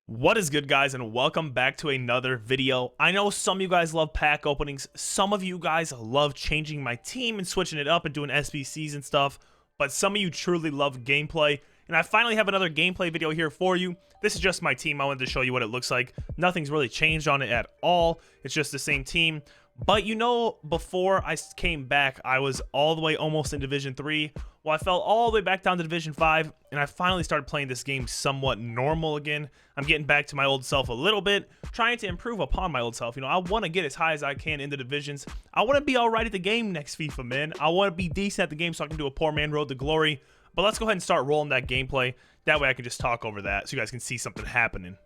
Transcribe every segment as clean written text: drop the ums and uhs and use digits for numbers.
What is good, guys, and welcome back to another video. I know some of you guys love pack openings, some of you guys love changing my team and switching it up and doing SBCs and stuff, but some of you truly love gameplay, and I finally have another gameplay video here for you. This is just my team. I wanted to show you what it looks like. Nothing's really changed on it at all. It's just the same team. But you know, before I came back, I was all the way almost in Division 3. Well, I fell all the way back down to Division 5, and I finally started playing this game somewhat normal again. I'm getting back to my old self a little bit, trying to improve upon my old self. You know, I want to get as high as I can in the divisions. I want to be all right at the game next FIFA, man. I want to be decent at the game so I can do a poor man road to glory. But let's go ahead and start rolling that gameplay. That way I can just talk over that so you guys can see something happening.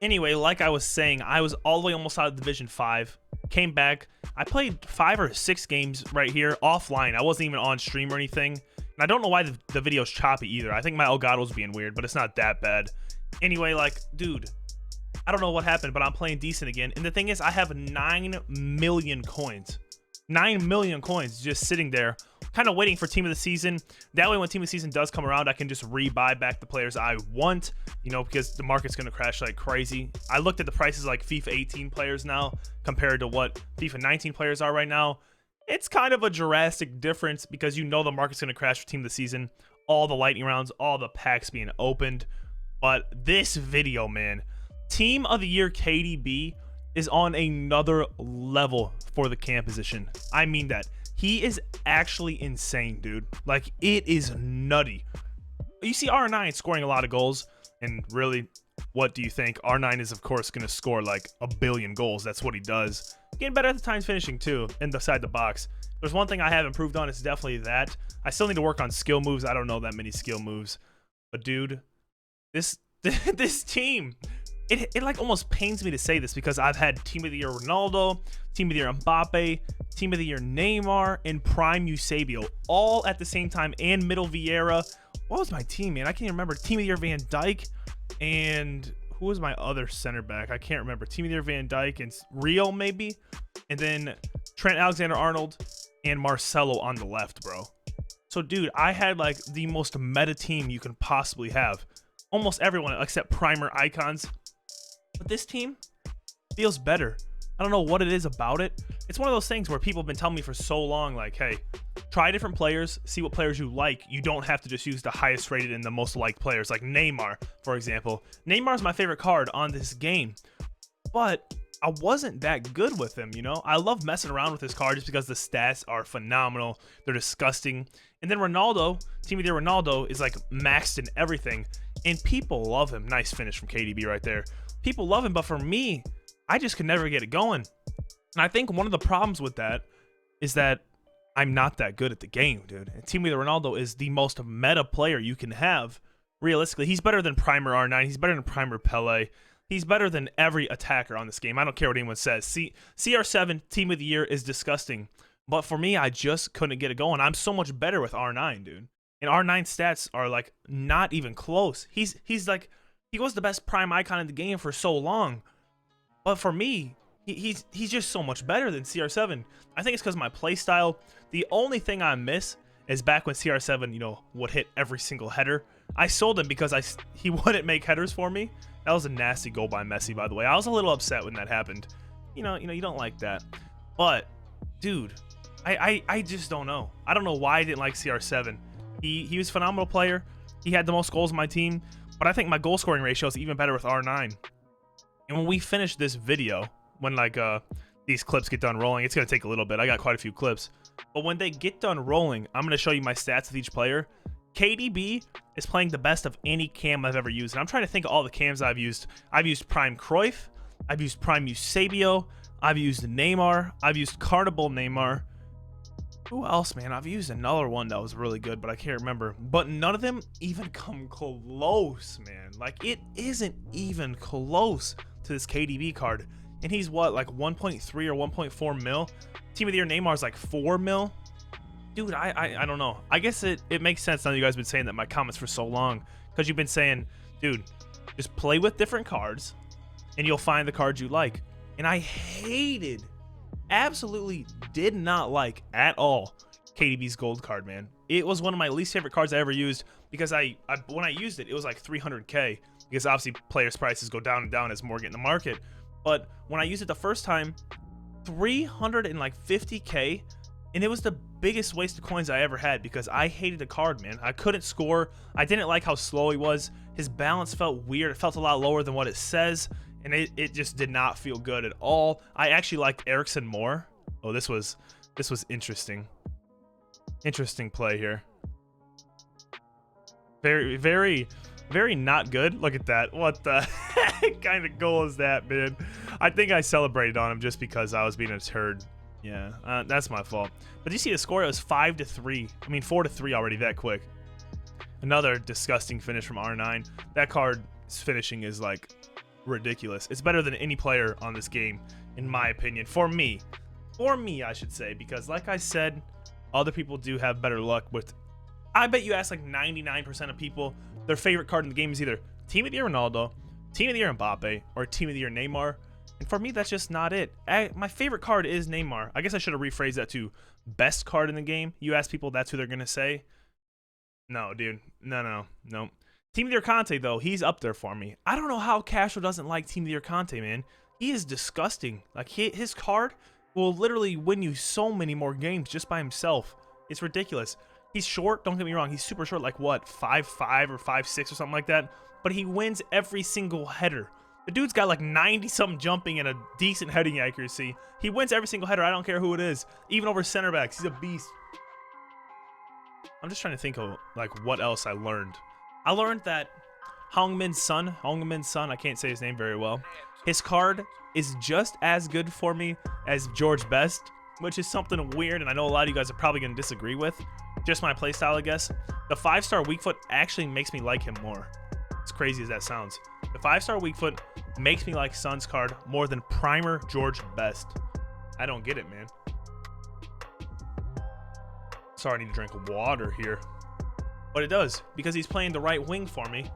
Anyway, like I was saying, I was all the way almost out of Division 5. Came back. I played 5 or 6 games right here offline. I wasn't even on stream or anything. And I don't know why the video's choppy either. I think my Elgato's being weird, but it's not that bad. Anyway, like, dude, I don't know what happened, but I'm playing decent again. And the thing is, I have 9 million coins. 9 million coins just sitting there, kind of waiting for Team of the Season. That way, when Team of the Season does come around, I can just rebuy back the players I want, you know, because the market's going to crash like crazy. I looked at the prices like FIFA 18 players now compared to what FIFA 19 players are right now. It's kind of a drastic difference because you know the market's going to crash for Team of the Season. All the lightning rounds, all the packs being opened. But this video, man, Team of the Year KDB is on another level for the cam position. I mean that. He is actually insane, dude. Like, it is nutty. You see R9 scoring a lot of goals, and really, what do you think? R9 is, of course, going to score like a billion goals. That's what he does. Getting better at the times finishing, too, inside the box. There's one thing I have improved on. It's definitely that. I still need to work on skill moves. I don't know that many skill moves. But, dude, this team... It like almost pains me to say this because I've had Team of the Year Ronaldo, Team of the Year Mbappe, Team of the Year Neymar, and Prime Eusebio all at the same time, and Middle Vieira. What was my team, man? I can't even remember. Team of the Year Van Dijk, and who was my other center back? I can't remember. Team of the Year Van Dijk and Rio maybe, and then Trent Alexander-Arnold and Marcelo on the left, bro. So, dude, I had like the most meta team you can possibly have. Almost everyone except primer icons. But this team feels better. I don't know what it is about it. It's one of those things where people have been telling me for so long, like, hey, try different players, see what players you like. You don't have to just use the highest rated and the most liked players, like Neymar, for example. Neymar's my favorite card on this game, but I wasn't that good with him, you know? I love messing around with his card just because the stats are phenomenal. They're disgusting. And then Ronaldo, Team of the Year Ronaldo, is like maxed in everything, and people love him. Nice finish from KDB right there. People love him, but for me, I just could never get it going. And I think one of the problems with that is that I'm not that good at the game, dude. And Team of the Ronaldo is the most meta player you can have. Realistically, he's better than Primer R9. He's better than Primer Pele. He's better than every attacker on this game. I don't care what anyone says. CR7 Team of the Year is disgusting. But for me, I just couldn't get it going. I'm so much better with R9, dude. And R9 stats are like not even close. He's like... He was the best prime icon in the game for so long. But for me, he's just so much better than CR7. I think it's because of my play style. The only thing I miss is back when CR7, you know, would hit every single header. I sold him because he wouldn't make headers for me. That was a nasty goal by Messi, by the way. I was a little upset when that happened. You know, you don't like that. But, dude, I just don't know. I don't know why I didn't like CR7. He was a phenomenal player. He had the most goals on my team. But I think my goal scoring ratio is even better with R9. And when we finish this video, when like these clips get done rolling, it's going to take a little bit. I got quite a few clips. But when they get done rolling, I'm going to show you my stats with each player. KDB is playing the best of any cam I've ever used. And I'm trying to think of all the cams I've used. I've used Prime Cruyff. I've used Prime Eusebio. I've used Neymar. I've used Carnival Neymar. Who else, man? I've used another one that was really good, but I can't remember. But none of them even come close, man. Like, it isn't even close to this KDB card. And he's what, like 1.3 or 1.4 mil? Team of the Year Neymar's like 4 mil? Dude, I don't know. I guess it makes sense now that you guys have been saying that in my comments for so long. Because you've been saying, dude, just play with different cards, and you'll find the cards you like. And I absolutely did not like at all KDB's gold card, man. It was one of my least favorite cards I ever used because when I used it, it was like 300k. because obviously players' prices go down and down as more get in the market. But when I used it the first time, 350K, and it was the biggest waste of coins I ever had because I hated the card, man. I couldn't score. I didn't like how slow he was. His balance felt weird. It felt a lot lower than what it says, and it just did not feel good at all. I actually liked Eriksson more. Oh, this was interesting. Interesting play here. Very, very, very not good. Look at that. What the heck kind of goal is that, man? I think I celebrated on him just because I was being a turd. Yeah, that's my fault. But you see the score? It was 5-3. I mean, 4-3 already that quick. Another disgusting finish from R9. That card's finishing is like ridiculous. It's better than any player on this game, in my opinion. For me, I should say, because like I said, other people do have better luck with. I bet you ask like 99% of people, their favorite card in the game is either Team of the Year Ronaldo, Team of the Year Mbappe, or Team of the Year Neymar. And for me, that's just not it. My favorite card is Neymar. I guess I should have rephrased that to best card in the game. You ask people, that's who they're going to say. No, dude. No. Team of the Year Conte, though, he's up there for me. I don't know how Castro doesn't like Team of the Year Conte, man. He is disgusting. Like, his card will literally win you so many more games just by himself. It's ridiculous. He's short, don't get me wrong. He's super short, like what, 5'5" or 5'6" or something like that. But he wins every single header. The dude's got like 90-something jumping and a decent heading accuracy. He wins every single header. I don't care who it is. Even over center backs. He's a beast. I'm just trying to think of like what else I learned. I learned that Heung-Min Son, I can't say his name very well. His card is just as good for me as George Best, which is something weird, and I know a lot of you guys are probably going to disagree with. Just my playstyle, I guess. The 5-star weak foot actually makes me like him more. As crazy as that sounds. The 5-star weak foot makes me like Son's card more than Primer George Best. I don't get it, man. Sorry, I need to drink water here. But it does, because he's playing the right wing for me.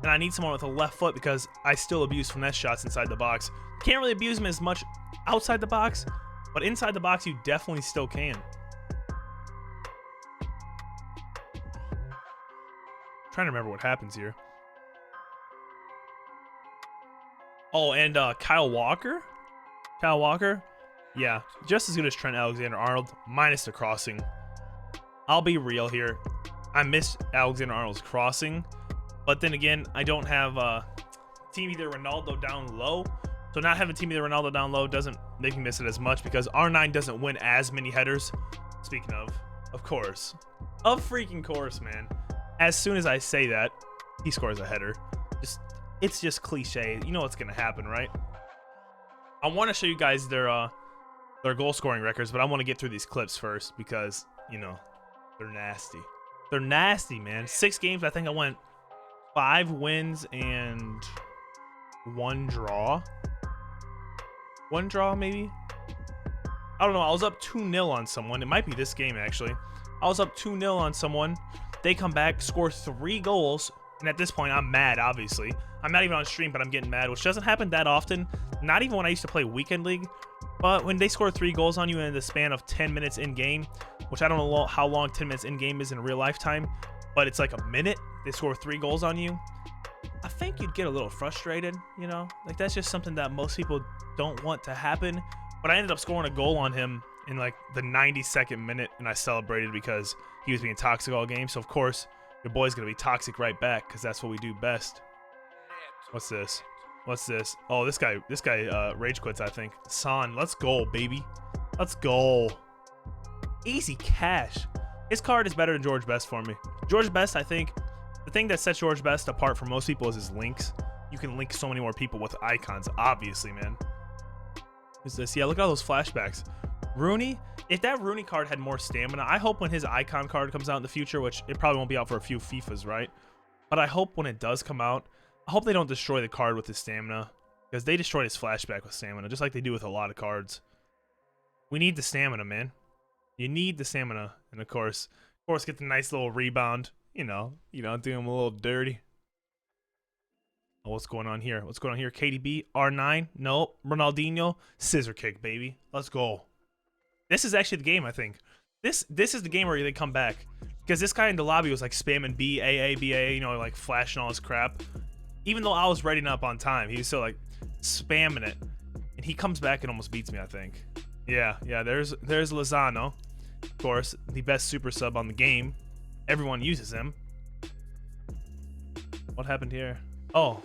And I need someone with a left foot because I still abuse finesse shots inside the box. Can't really abuse them as much outside the box, but inside the box you definitely still can. Trying to remember what happens here. Oh, and Kyle Walker? Kyle Walker? Yeah, just as good as Trent Alexander-Arnold, minus the crossing. I'll be real here. I miss Alexander-Arnold's crossing, but then again, I don't have Team Either Ronaldo down low. So not having Team Either Ronaldo down low doesn't make me miss it as much because R9 doesn't win as many headers. Speaking of course. Of freaking course, man. As soon as I say that, he scores a header. It's just cliche. You know what's gonna happen, right? I want to show you guys their goal scoring records, but I want to get through these clips first because, you know, they're nasty. They're nasty, man. 6 games, I think I went 5 wins and 1 draw. 1 draw, maybe? I don't know. I was up 2-0 on someone. It might be this game, actually. I was up 2-0 on someone. They come back, score 3 goals, and at this point, I'm mad, obviously. I'm not even on stream, but I'm getting mad, which doesn't happen that often. Not even when I used to play Weekend League. But when they score 3 goals on you in the span of 10 minutes in-game, which I don't know how long 10 minutes in-game is in real life time, but it's like a minute, they score 3 goals on you, I think you'd get a little frustrated, you know? Like, that's just something that most people don't want to happen. But I ended up scoring a goal on him in, like, the 92nd minute, and I celebrated because he was being toxic all game. So, of course, your boy's going to be toxic right back because that's what we do best. What's this? What's this? Oh, this guy rage quits, I think. Son, let's go, baby. Let's go. Easy cash. His card is better than George Best for me. George Best, I think, the thing that sets George Best apart from most people is his links. You can link so many more people with icons, obviously, man. Who's this? Yeah, look at all those flashbacks. Rooney, if that Rooney card had more stamina, I hope when his icon card comes out in the future, which it probably won't be out for a few FIFAs, right? But I hope when it does come out, I hope they don't destroy the card with his stamina, because they destroyed his flashback with stamina, just like they do with a lot of cards. We need the stamina, man. You need the stamina, and of course, get the nice little rebound. You know, doing him a little dirty. Oh, what's going on here? What's going on here? KDB, R9, nope. Ronaldinho, scissor kick, baby. Let's go. This is actually the game, I think. This is the game where they come back. Because this guy in the lobby was like spamming BAA, you know, like flashing all his crap. Even though I was reading up on time, he was still like spamming it. And he comes back and almost beats me, I think. Yeah, there's Lozano. Of course, the best super sub on the game. Everyone uses him. What happened here? Oh,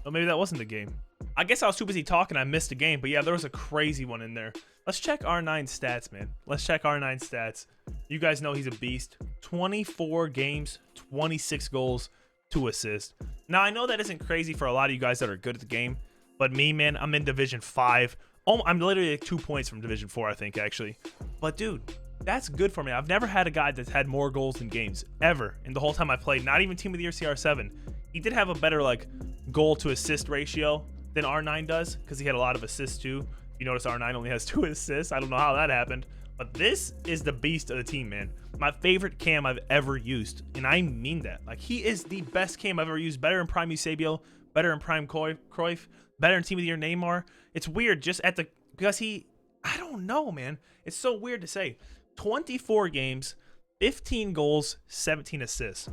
well, maybe that wasn't the game. I guess I was too busy talking. I missed a game, but yeah, there was a crazy one in there. Let's check R9 stats, man. Let's check R9 stats. You guys know he's a beast. 24 games, 26 goals, 2 assists. Now, I know that isn't crazy for a lot of you guys that are good at the game, but me, man, I'm in Division 5. Oh, I'm literally like 2 points from Division 4, I think, actually. But, dude, that's good for me. I've never had a guy that's had more goals in games, ever, in the whole time I played. Not even Team of the Year CR7. He did have a better, like, goal-to-assist ratio than R9 does, because he had a lot of assists, too. You notice R9 only has 2 assists. I don't know how that happened. But this is the beast of the team, man. My favorite cam I've ever used. And I mean that. Like, he is the best cam I've ever used. Better in Prime Eusebio. Better in Prime Cruyff. Better in Team of the Year Neymar. It's weird just at the... Because he... I don't know, man. It's so weird to say. 24 games, 15 goals, 17 assists.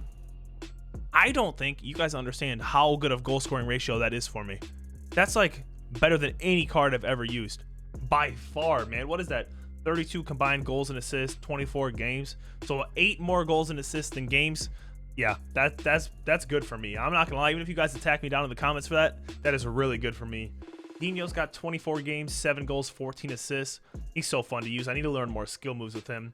I don't think you guys understand how good of goal-scoring ratio that is for me. That's, like, better than any card I've ever used. By far, man. What is that? 32 combined goals and assists, 24 games. So 8 more goals and assists than games. Yeah, that's good for me. I'm not gonna lie, even if you guys attack me down in the comments for that, that is really good for me. Dino's got 24 games, 7 goals, 14 assists. He's so fun to use. I need to learn more skill moves with him.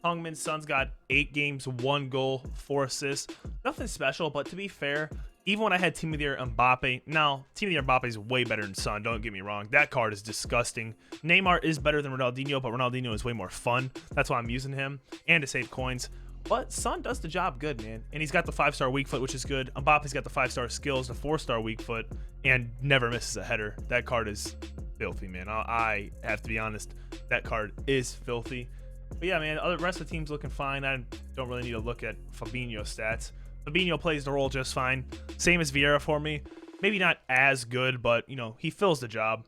Heung-min Son's got 8 games, 1 goal, 4 assists. Nothing special, but to be fair, even when I had Team of the Year Mbappe, now, Team of the Year Mbappe is way better than Son, don't get me wrong. That card is disgusting. Neymar is better than Ronaldinho, but Ronaldinho is way more fun. That's why I'm using him, and to save coins. But Son does the job good, man. And he's got the 5-star weak foot, which is good. Mbappe's got the 5-star skills, the 4-star weak foot, and never misses a header. That card is filthy, man. I have to be honest. That card is filthy. But yeah, man, the rest of the team's looking fine. I don't really need to look at Fabinho's stats. Fabinho plays the role just fine. Same as Vieira for me. Maybe not as good, but, you know, he fills the job.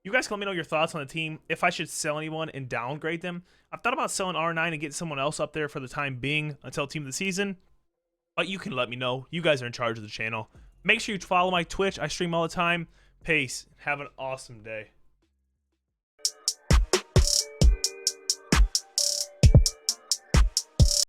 You guys can let me know your thoughts on the team, if I should sell anyone and downgrade them. I've thought about selling R9 and getting someone else up there for the time being until team of the season, but you can let me know. You guys are in charge of the channel. Make sure you follow my Twitch. I stream all the time. Peace. Have an awesome day.